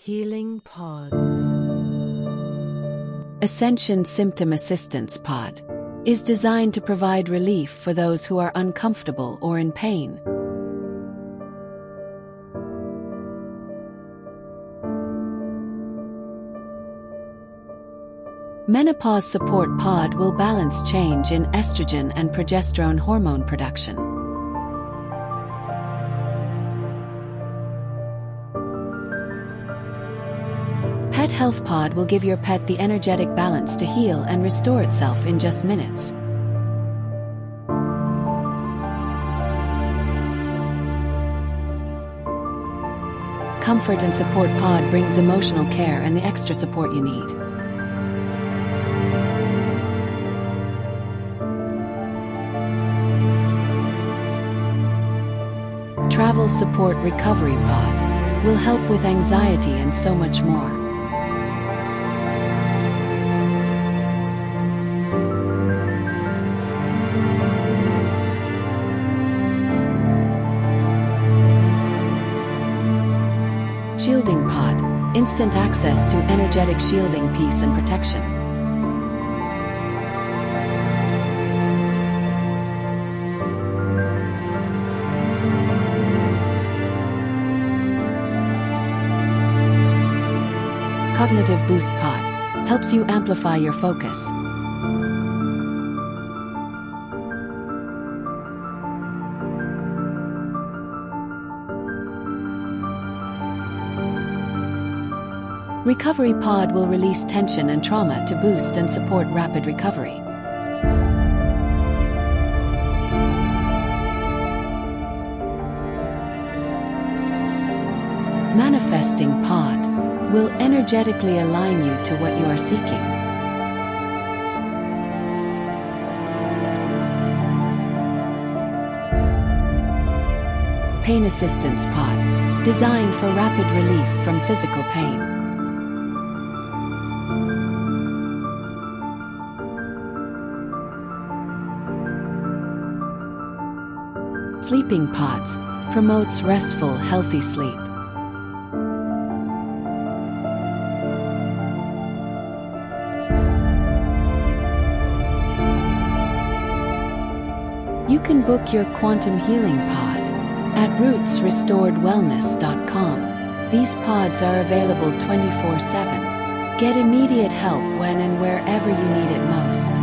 Healing Pods. Ascension Symptom Assistance Pod is designed to provide relief for those who are uncomfortable or in pain. Menopause Support Pod will balance change in estrogen and progesterone hormone production. Pet Health Pod will give your pet the energetic balance to heal and restore itself in just minutes. Comfort and Support Pod brings emotional care and the extra support you need. Travel Support Recovery Pod will help with anxiety and so much more. Shielding Pod, instant access to energetic shielding, peace and protection. Cognitive Boost Pod helps you amplify your focus. Recovery Pod will release tension and trauma to boost and support rapid recovery. Manifesting Pod will energetically align you to what you are seeking. Pain Assistance Pod, designed for rapid relief from physical pain. Sleeping Pods promotes restful, healthy sleep. You can book your Quantum Healing Pod at rootsrestoredwellness.com. These pods are available 24/7. Get immediate help when and wherever you need it most.